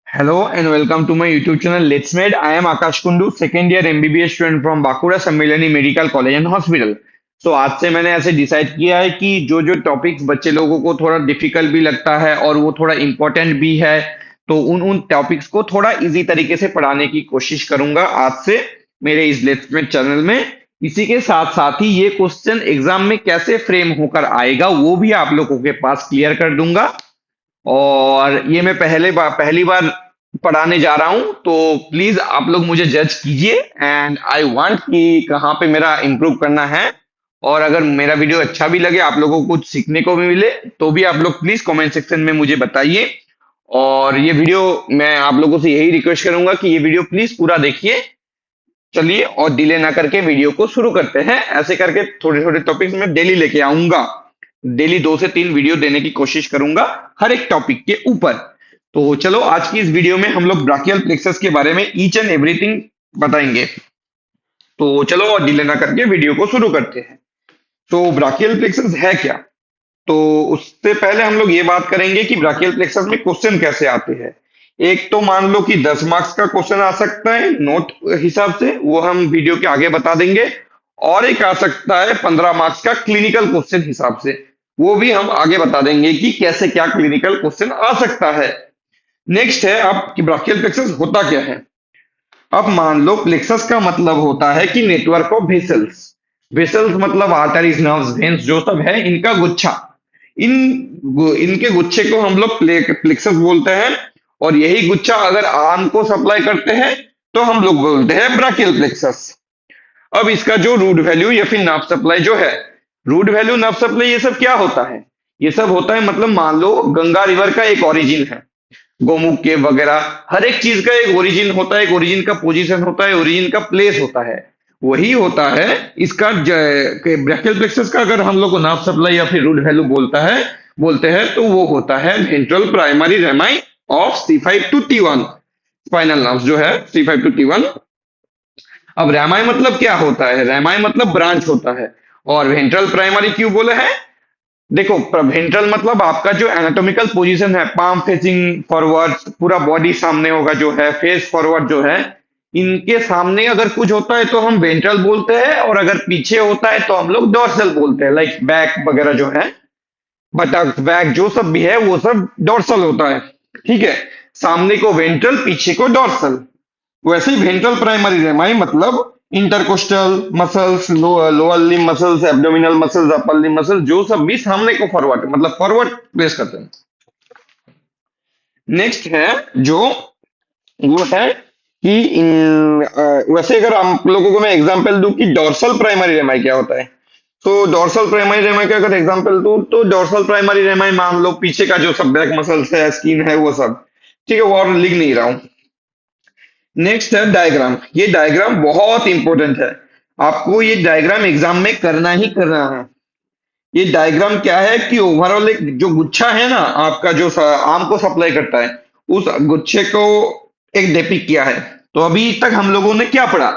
Hello and welcome to my YouTube channel Let's Med. I am Akash Kundu, second year MBBS student from Bakura Sammilani Medical College and Hospital. तो आज से मैंने ऐसे decide किया है कि जो जो टॉपिक्स बच्चे लोगों को थोड़ा डिफिकल्ट भी लगता है और वो थोड़ा इम्पोर्टेंट भी है, तो उन उन टॉपिक्स को थोड़ा इजी तरीके से पढ़ाने की कोशिश करूंगा आज से मेरे इस लेट्स मेड चैनल में। इसी के साथ साथ ही ये क्वेश्चन एग्जाम में कैसे फ्रेम होकर आएगा वो भी आप लोगों के पास क्लियर कर दूंगा। और ये मैं पहली बार पढ़ाने जा रहा हूं, तो प्लीज आप लोग मुझे जज कीजिए एंड आई वांट कि कहाँ पे मेरा इम्प्रूव करना है। और अगर मेरा वीडियो अच्छा भी लगे, आप लोगों को कुछ सीखने को भी मिले, तो भी आप लोग प्लीज कमेंट सेक्शन में मुझे बताइए। और ये वीडियो मैं आप लोगों से यही रिक्वेस्ट करूंगा कि ये वीडियो प्लीज पूरा देखिए। चलिए और डिले ना करके वीडियो को शुरू करते हैं। ऐसे करके थोड़े थोड़े टॉपिक्स में डेली लेके आऊंगा। डेली 2 से 3 वीडियो देने की कोशिश करूंगा हर एक टॉपिक के ऊपर। तो चलो आज की इस वीडियो में हम लोग ब्राकियल प्लेक्सस के बारे में ईच एंड एवरीथिंग बताएंगे। तो चलो और डिले ना करके वीडियो को शुरू करते हैं। तो ब्राकियल प्लेक्सस है क्या? तो उससे पहले हम लोग ये बात करेंगे कि ब्राकियल प्लेक्सस में क्वेश्चन कैसे आते हैं। एक तो मान लो कि 10 मार्क्स का क्वेश्चन आ सकता है नोट हिसाब से, वो हम वीडियो के आगे बता देंगे। और एक आ सकता है 15 मार्क्स का क्लिनिकल क्वेश्चन हिसाब से, वो भी हम आगे बता देंगे कि कैसे क्या क्लिनिकल क्वेश्चन आ सकता है। नेक्स्ट है अब कि ब्राकियल प्लेक्सस होता क्या है। अब मान लो प्लेक्सस का मतलब होता है कि नेटवर्क ऑफ वेसल्स। वेसल्स मतलब आर्टरीज, नर्व्स, वेन्स जो सब है इनका गुच्छा। इन इनके गुच्छे को हम लोग प्लेक्सस बोलते हैं। और यही गुच्छा अगर आर्म को सप्लाई करते हैं तो हम लोग बोलते हैं ब्राकियल प्लेक्सस। अब इसका जो रूट वैल्यू या फिर नर्व सप्लाई जो है, रूट वैल्यू, नर्व सप्लाई, ये सब क्या होता है? ये सब होता है मतलब मान लो गंगा रिवर का एक ओरिजिन है, गोमुख के वगैरह हर एक चीज का एक ओरिजिन होता है, एक ओरिजिन का पोजीशन होता है, ओरिजिन का प्लेस होता है। वही होता है इसका ब्रैकियल प्लेक्सस का। अगर हम लोग को नर्व सप्लाई या फिर रूट वैल्यू बोलते हैं तो वो होता है ventral primary रेमाई of C5 to T1 spinal nerves जो है C5 to T1। अब रेमाई मतलब क्या होता है? रेमाई मतलब ब्रांच होता है। और वेंट्रल प्राइमरी क्यों बोले हैं? देखो, वेंट्रल मतलब आपका जो एनाटॉमिकल पोजीशन है, पाम फेसिंग फॉरवर्ड, पूरा बॉडी सामने होगा जो है, फेस फॉरवर्ड जो है, इनके सामने अगर कुछ होता है तो हम वेंट्रल बोलते हैं, और अगर पीछे होता है तो हम लोग डॉर्सल बोलते हैं। लाइक बैक वगैरह जो है, बटक, बैक जो सब भी है वो सब डॉर्सल होता है। ठीक है, सामने को वेंट्रल, पीछे को डॉर्सल। वैसे ही वेंट्रल प्राइमरी रेमाई मतलब intercostal muscles, lower limb muscles, abdominal muscles, upper limb muscles जो सब भी सामने को फॉरवर्ड मतलब फॉरवर्ड प्लेस करते हैं। नेक्स्ट है जो वो है कि वैसे अगर आप लोगों को मैं एग्जांपल दूं कि डॉर्सल प्राइमरी रेमाई क्या होता है, तो डॉर्सल प्राइमरी रेमाई का अगर एग्जांपल दूं तो डॉर्सल प्राइमरी रेमाई मान लो पीछे का जो सब बैक मसल्स है, स्किन है, वो सब। ठीक है, वो और लिख नहीं रहा हूं। नेक्स्ट है डायग्राम। ये डायग्राम बहुत इंपॉर्टेंट है, आपको ये डायग्राम एग्जाम में करना ही करना है। ये डायग्राम क्या है कि ओवरऑल एक जो गुच्छा है ना आपका, जो आर्म को सप्लाई करता है, उस गुच्छे को एक डिपिक्ट किया है। तो अभी तक हम लोगों ने क्या पढ़ा?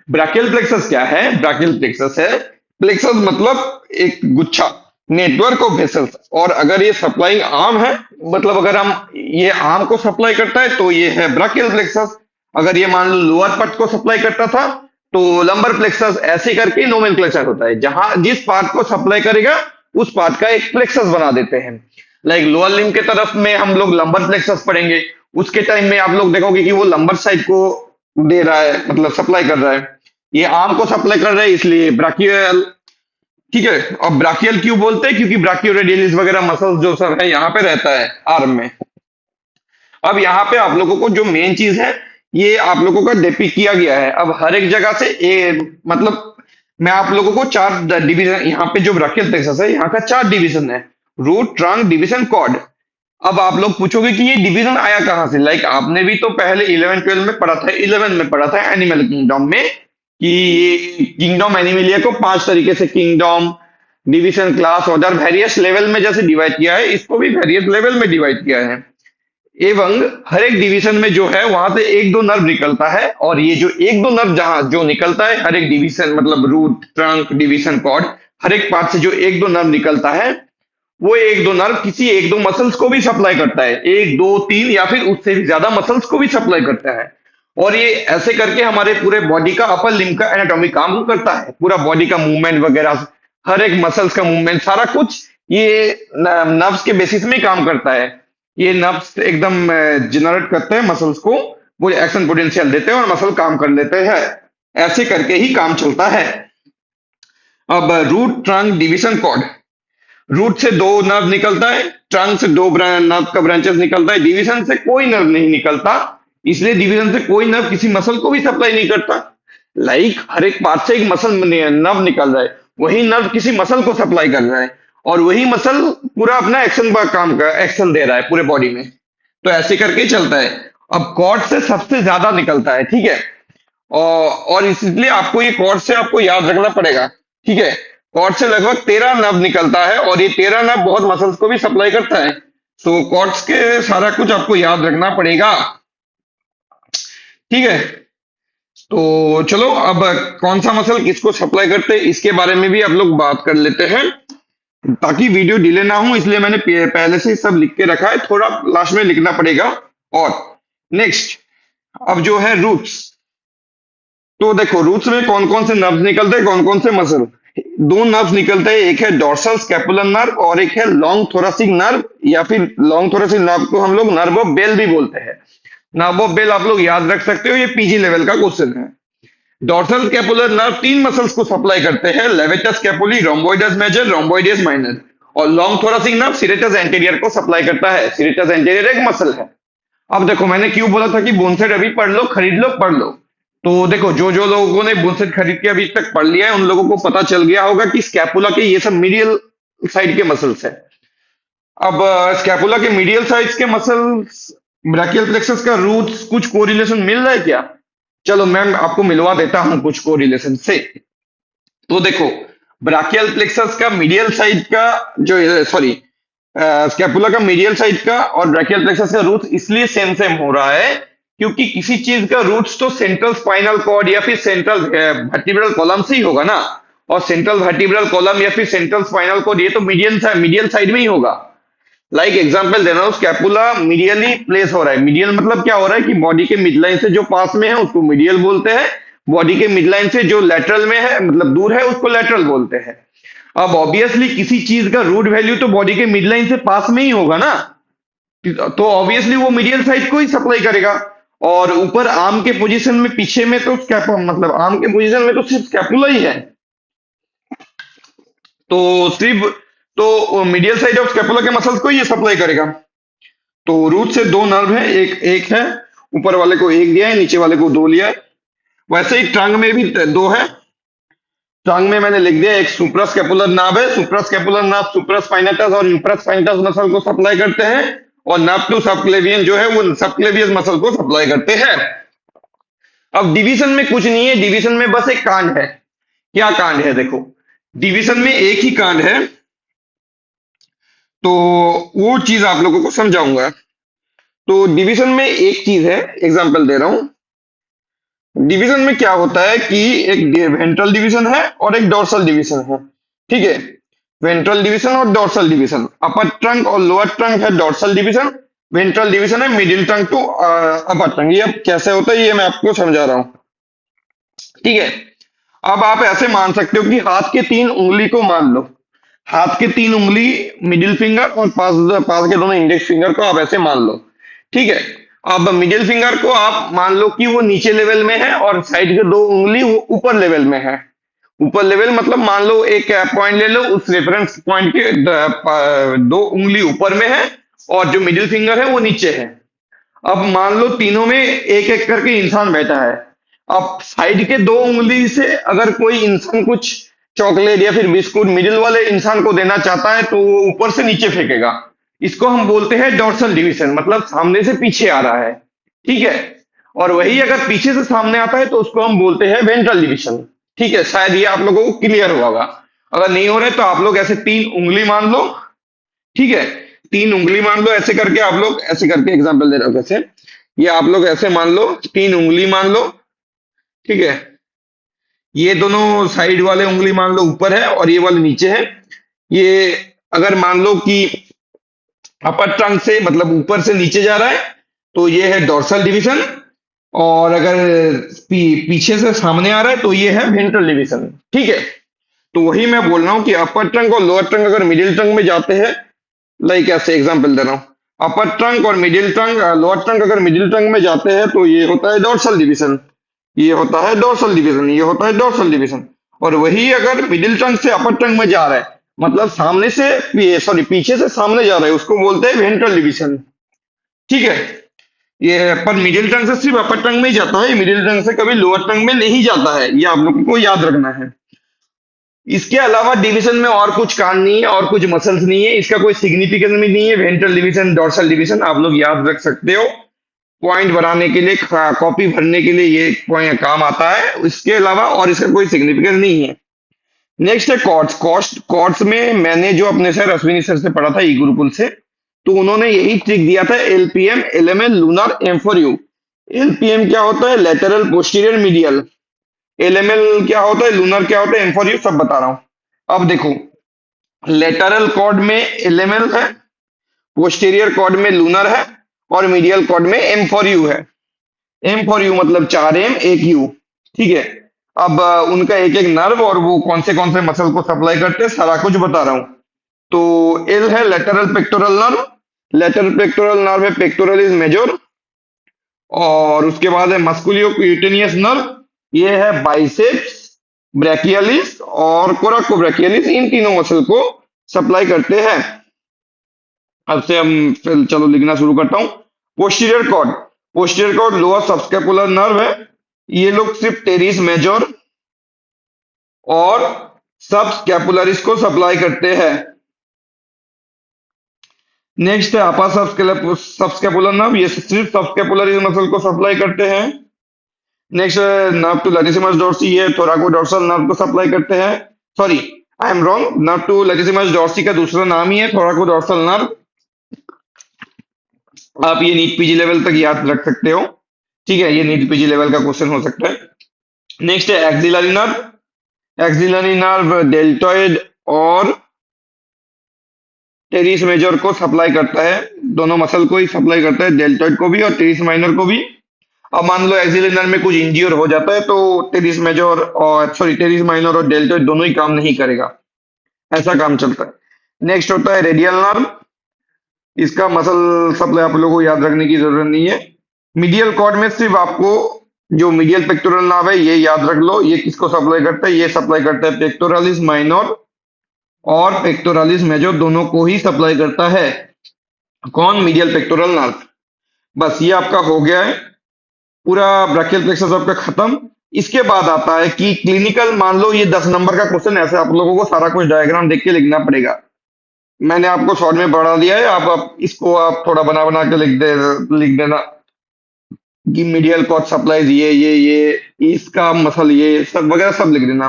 ब्राकियल प्लेक्सस क्या है? ब्राकियल प्लेक्सस है, प्लेक्सस मतलब एक गुच्छा, नेटवर्क ऑफ वेसल्स। और अगर ये सप्लाइंग आर्म है, मतलब अगर हम ये आर्म को सप्लाई करता है तो ये है ब्राकियल प्लेक्सस। अगर ये मान लो लोअर पार्ट को सप्लाई करता था तो लंबर प्लेक्सस। ऐसे करके नोमेनक्लेचर होता है, जहां जिस पार्ट को सप्लाई करेगा उस पार्ट का एक प्लेक्सस बना देते हैं। लाइक लोअर लिम्ब के तरफ में हम लोग लंबर प्लेक्सस पढ़ेंगे, उसके टाइम में आप लोग देखोगे कि वो लंबर साइड को दे रहा है, मतलब सप्लाई कर रहा है। ये आर्म को सप्लाई कर रहा है, इसलिए ब्राकियल। ठीक है, और ब्राकियल क्यों बोलते हैं? क्योंकि ब्राकियोरेडियलिस वगैरह मसल्स जो सब है यहाँ पे रहता है आर्म में। अब यहाँ पे आप लोगों को जो मेन चीज है ये आप लोगों का डिपिक्ट किया गया है। अब हर एक जगह से मतलब मैं आप लोगों को 4 डिवीजन, यहाँ पे जो ब्राकियल प्लेक्सस है यहाँ का 4 डिवीजन है, रूट, ट्रंक, डिवीजन, कॉर्ड। अब आप लोग पूछोगे कि ये डिवीजन आया कहाँ से? लाइक आपने भी तो पहले 11-12 में पढ़ा था, 11 में पढ़ा था एनिमल किंगडम में, कि ये किंगडम एनिमलिया को 5 तरीके से kingdom, division, class, order, various level में जैसे डिवाइड किया है, इसको भी वेरियस लेवल में डिवाइड किया है। एवं हर एक डिवीजन में जो है वहां से 1-2 नर्व निकलता है, और ये जो 1-2 नर्व जहां जो निकलता है हर एक डिवीजन, मतलब रूट, ट्रंक, डिवीजन, कॉर्ड, हर एक पार्ट से जो 1-2 नर्व निकलता है वो एक दो नर्व किसी एक दो मसल्स को भी सप्लाई करता है, एक दो तीन या फिर उससे भी ज्यादा मसल्स को भी सप्लाई करता है। और ये ऐसे करके हमारे पूरे बॉडी का अपर लिम्ब का एनाटॉमी काम करता है, पूरा बॉडी का मूवमेंट वगैरह, हर एक मसल्स का मूवमेंट, सारा कुछ ये नर्व्स के बेसिस में ही काम करता है। ये नर्व्स एकदम जनरेट करते हैं मसल्स को, वो एक्शन पोटेंशियल देते हैं और मसल काम कर लेते हैं। ऐसे करके ही काम चलता है। अब root trunk division cord. Root से दो नर्व निकलता है, ट्रंक से दो नर्व का ब्रांचेस निकलता है, डिवीजन से कोई नर्व नहीं निकलता। इसलिए डिवीजन से कोई नर्व किसी मसल को भी सप्लाई नहीं करता। लाइक हर एक पार्ट से एक मसल नर्व निकल रहा है, वही नर्व किसी मसल को सप्लाई कर रहा है और वही मसल पूरा अपना एक्शन काम का एक्शन दे रहा है पूरे बॉडी में। तो ऐसे करके ही चलता है। अब कॉर्ड से सबसे ज्यादा निकलता है, ठीक है। और इसलिए आपको ये कॉर्ड से आपको याद रखना पड़ेगा, ठीक है। कॉर्ड से लगभग 13 नर्व निकलता है और ये 13 नर्व बहुत मसल्स को भी सप्लाई करता है। तो कॉर्ड्स के सारा कुछ आपको याद रखना पड़ेगा, ठीक है। तो चलो अब कौन सा मसल किसको सप्लाई करते हैं इसके बारे में भी आप लोग बात कर लेते हैं, ताकि वीडियो डिले ना हो। इसलिए मैंने पहले से ही सब लिख के रखा है, थोड़ा लास्ट में लिखना पड़ेगा। और नेक्स्ट अब जो है रूट्स। तो देखो रूट्स में कौन कौन से नर्व्स निकलते हैं, कौन कौन से मसल। दो नर्व्स निकलते हैं, एक है डोर्सल स्कैपुलर नर्व और एक है लॉन्ग थोरेसिक नर्व, या फिर लॉन्ग थोरेसिक नर्व को हम लोग नर्व ऑफ बेल भी बोलते हैं। नर्व ऑफ बेल आप लोग याद रख सकते हो, ये पीजी लेवल का क्वेश्चन है। डोर्सल स्कैपुलर नर्व तीन मसल्स को सप्लाई करते हैं, लेवेटस स्कैपुली, रोम्बोइडस मेजर, रोम्बोइडियस माइनर। और long thoracic nerve serratus anterior को सप्लाई करता है। सीरेटस एंटीरियर एक मसल है। अब देखो मैंने क्यों बोला था कि बोनसेट अभी पढ़ लो, खरीद लो, पढ़ लो। तो देखो जो जो लोगों ने बोनसेट खरीद के अभी तक पढ़ लिया है उन लोगों को पता चल गया होगा कि स्कैपुला के ये सब मीडियल साइड के मसल्स है। अब स्कैपुला के मीडियल साइड के मसल्स, ब्रैकियल प्लेक्सस का रूट्स, कुछ कोरिलेशन मिल रहा है क्या? चलो मैं आपको मिलवा देता हूं कुछ कोरिलेशन से। तो देखो ब्राकियल प्लेक्सस का मीडियल साइड का जो, सॉरी, स्कैपुला का मीडियल साइड का और ब्रैकियल प्लेक्सस का रूट इसलिए सेम सेम हो रहा है क्योंकि किसी चीज का रूट्स तो सेंट्रल स्पाइनल कॉर्ड या फिर सेंट्रल वर्टिब्रल कॉलम से ही होगा ना। और सेंट्रल वर्टिब्रल कॉलम या फिर सेंट्रल स्पाइनल कॉर्ड ये तो मीडियल साइड में ही होगा। लाइक एग्जांपल दे रहा हूं, स्कैपुला मीडियली प्लेस हो रहा है। मीडियल मतलब क्या हो रहा है कि बॉडी के मिड लाइन से जो पास में है उसको मीडियल बोलते हैं, बॉडी के मिड लाइन से जो लेटरल में है मतलब दूर है उसको लेटरल बोलते हैं। अब ऑब्वियसली किसी चीज का रूट वैल्यू तो बॉडी के मिड लाइन से पास में ही होगा ना, तो ऑब्वियसली वो मीडियल साइड को ही सप्लाई करेगा। और ऊपर आर्म के पोजीशन में पीछे में तो मतलब आर्म के पोजीशन में तो सिर्फ स्कैपुला ही है, तो सिर्फ तो मीडियल साइड ऑफ स्कैपुला के मसल्स को ये सप्लाई करेगा। तो रूट से दो नर्व है, एक है, ऊपर वाले को एक दिया है, नीचे वाले को दो लिया है। वैसे ही ट्रंक में भी दो है। ट्रंक में मैंने लिख दिया, एक सुप्रास्कैपुलर नर्व है, सुप्रास्कैपुलर नर्व सुप्रास्पाइनेटस और इंफ्रास्पाइनेटस मसल को सप्लाई करते हैं, और नर्व टू सबक्लेवियन जो है वो सबक्लेवियस मसल को सप्लाई करते हैं। अब डिवीजन में कुछ नहीं है, डिवीजन में बस एक कांड है। क्या कांड है? देखो डिवीजन में एक ही कांड है, तो वो चीज आप लोगों को समझाऊंगा। तो डिवीजन में एक चीज है, एग्जांपल दे रहा हूं। डिवीजन में क्या होता है कि एक वेंट्रल डिवीजन है और एक डोर्सल डिवीजन है, ठीक है। वेंट्रल डिवीजन और डोर्सल डिवीजन, अपर ट्रंक और लोअर ट्रंक है डोर्सल डिवीजन, वेंट्रल डिवीजन है middle trunk to upper trunk. ये अब कैसे होता है ये मैं आपको समझा रहा हूं, ठीक है। अब आप ऐसे मान सकते हो कि हाथ के तीन उंगली को मान लो, हाथ के तीन उंगली, मिडिल फिंगर और पास पास के दोनों इंडेक्स फिंगर को आप ऐसे मान लो, ठीक है। अब मिडिल फिंगर को आप मान लो कि वो नीचे लेवल में है और साइड के दो उंगली वो ऊपर लेवल में है। ऊपर लेवल मतलब मान लो एक पॉइंट ले लो, उस रेफरेंस पॉइंट के दो उंगली ऊपर में है और जो मिडिल फिंगर है वो नीचे है। अब मान लो तीनों में एक एक करके इंसान बैठा है। अब साइड के दो उंगली से अगर कोई इंसान कुछ चॉकलेट या फिर बिस्कुट मिडिल वाले इंसान को देना चाहता है तो वो ऊपर से नीचे फेंकेगा। इसको हम बोलते हैं डोर्सल डिवीजन, मतलब सामने से पीछे आ रहा है, ठीक है। और वही अगर पीछे से सामने आता है तो उसको हम बोलते हैं वेंट्रल डिवीजन, ठीक है। शायद ये आप लोगों को क्लियर होगा। अगर नहीं हो रहा है तो आप लोग ऐसे तीन उंगली मान लो, ठीक है। तीन उंगली मान लो, ऐसे करके आप लोग ऐसे करके एग्जांपल दे रहा हूं कैसे, ये आप लोग ऐसे मान लो, तीन उंगली मान लो, ठीक है। ये दोनों साइड वाले उंगली मान लो ऊपर है और ये वाले नीचे है। ये अगर मान लो कि अपर ट्रंक से मतलब ऊपर से नीचे जा रहा है तो ये है डोर्सल डिवीजन, और अगर पीछे से सामने आ रहा है तो ये है वेंट्रल डिवीजन। ठीक है, तो वही मैं बोल रहा हूँ कि अपर ट्रंक और लोअर ट्रंक अगर मिडिल ट्रंक में जाते हैं, लाइक ऐसे एग्जांपल दे रहा हूँ, अपर ट्रंक और मिडिल ट्रंक, लोअर ट्रंक अगर मिडिल ट्रंक में जाते हैं तो ये होता है डोर्सल डिवीजन, ये होता है डोर्सल डिवीजन, ये होता है डोर्सल डिवीजन। और वही अगर मिडिल ट्रंक से अपर ट्रंक में जा रहा है, मतलब सामने से सॉरी पीछे से सामने जा रहा है, उसको बोलते हैं वेंट्रल डिवीजन। ठीक है, ये पर मिडिल टंग से सिर्फ अपर टंग में ही जाता है, मिडिल टंग से कभी लोअर टंग में नहीं जाता है, ये आप लोगों को याद रखना है। इसके अलावा डिवीजन में और कुछ कान नहीं है और कुछ मसल्स नहीं है, इसका कोई सिग्निफिकेंस भी नहीं है। वेंट्रल डिवीजन, डोर्सल डिवीजन आप लोग याद रख सकते हो, पॉइंट बनाने के लिए, कॉपी भरने के लिए ये पॉइंट काम आता है, इसके अलावा और इसका कोई सिग्निफिकेंस नहीं है। नेक्स्ट है कॉर्ड्स। कॉर्ड्स में मैंने जो अपने सर अश्विनी सर से पढ़ा था ई गुरुकुल से, तो उन्होंने यही ट्रिक दिया था, LPM, LML, lunar, M for U. LPM क्या होता है? Lateral, posterior, medial. एलएमएल क्या होता है? लूनर क्या होता है? एम फॉर यू सब बता रहा हूं। अब देखो, लेटरल कॉर्ड में एलएमएल है, पोस्टीरियर कॉर्ड में लूनर है, और मीडियल कॉर्ड में एम फॉर यू है। एम फॉर यू मतलब 4 एम 1 यू। ठीक है, अब उनका एक एक नर्व और वो कौन से मसल को सप्लाई करते हैं सारा कुछ बता रहा हूं। तो एल है lateral pectoral nerve, lateral pectoral nerve है पेक्टोरलिस मेजर, और उसके बाद है मस्कुलियो क्यूटेनियस नर्व, ये है बाइसेप्स, ब्रैकियलिस और कोराकोब्रैकियलिस, इन तीनों मसल को सप्लाई करते हैं। अब से हम फिर चलो लिखना शुरू करता हूं। Posterior cord, posterior cord lower subscapular nerve है, ये लोग सिर्फ टेरिस मेजर और सब स्कैपुलरिस को सप्लाई करते हैं। नेक्स्ट है अपर सबस्कैपुलर नर्व, ये सिर्फ सबस्कैपुलरिस मसल को सप्लाई करते हैं। Next nerve to latissimus dorsi, ये थोराकोडोर्सल नर्व को सप्लाई करते हैं। Sorry, I am wrong, nerve to latissimus dorsi का दूसरा नाम ही है थोराकोडोर्सल नर्व। आप ये नीट पीजी लेवल तक याद रख सकते हो। ठीक है, ये नीट पीजी लेवल का क्वेश्चन हो सकता है। नेक्स्ट है axillary nerve, axillary nerve deltoid और टेरिस मेजर को सप्लाई करता है, दोनों मसल को ही सप्लाई करता है, डेल्टॉइड को भी और टेरिस माइनर को भी। अब मान लो एक्सिलरी नर्व में कुछ इंज्योर हो जाता है तो टेरिस मेजर और टेरिस माइनर और डेल्टॉइड दोनों ही काम नहीं करेगा, ऐसा काम चलता है। नेक्स्ट होता है रेडियल नर्व, इसका मसल सप्लाई आप लोगों को याद रखने की जरूरत नहीं है। मीडियल कॉर्ड में सिर्फ आपको जो मीडियल पेक्टोरल नर्व है ये याद रख लो, ये किसको सप्लाई करता है? ये सप्लाई करता है पेक्टोरलिस माइनर और पेक्टोरलिस मेजर, दोनों को ही सप्लाई करता है। कौन? Medial pectoral nerve. बस ये आपका हो गया है, पूरा ब्रैकियल प्लेक्सस आपका खत्म। इसके बाद आता है कि क्लिनिकल, मान लो ये 10 नंबर का क्वेश्चन, ऐसे आप लोगों को सारा कुछ डायग्राम देख के लिखना पड़ेगा। मैंने आपको शॉर्ट में बढ़ा दिया है, आप इसको आप थोड़ा बना बना के लिख देना कि मीडियल कॉर्ड सप्लाईज ये इसका मसल ये सब वगैरह सब लिख देना।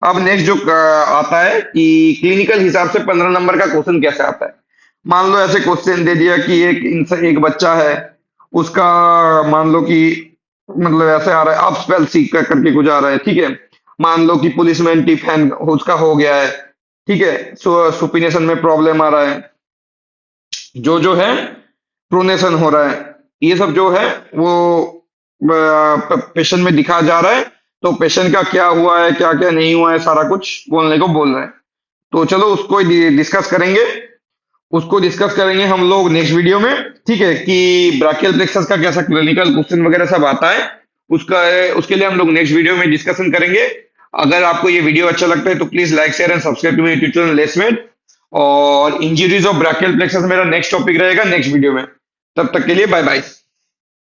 अब नेक्स्ट जो आता है कि क्लिनिकल हिसाब से 15 नंबर का क्वेश्चन कैसे आता है। मान लो ऐसे क्वेश्चन दे दिया कि एक बच्चा है, उसका मान लो कि मतलब ऐसे आ रहा है, अप स्पेल सी करके कुछ आ रहा है। ठीक है, मान लो कि पुलिसमैन टिफ हैंड उसका हो गया है। ठीक है, सुपिनेशन में प्रॉब्लम आ रहा है, जो है प्रोनेशन हो रहा है, ये सब जो है वो पेशेंट में दिखा जा रहा है। तो पेशेंट का क्या हुआ है, क्या क्या नहीं हुआ है, सारा कुछ बोलने को बोल रहे हैं। तो चलो उसको डिस्कस करेंगे, उसको डिस्कस करेंगे हम लोग नेक्स्ट वीडियो में। ठीक है, कि ब्राकियल प्लेक्सस का कैसा क्लिनिकल क्वेश्चन वगैरह सब आता है, उसके लिए हम लोग नेक्स्ट वीडियो में डिस्कशन करेंगे। अगर आपको ये वीडियो अच्छा लगता है तो please like, share and subscribe to my YouTube channel LetsMed. और इंजरीज ऑफ ब्राकियल प्लेक्सस मेरा नेक्स्ट टॉपिक रहेगा नेक्स्ट वीडियो में। तब तक के लिए बाय बाय।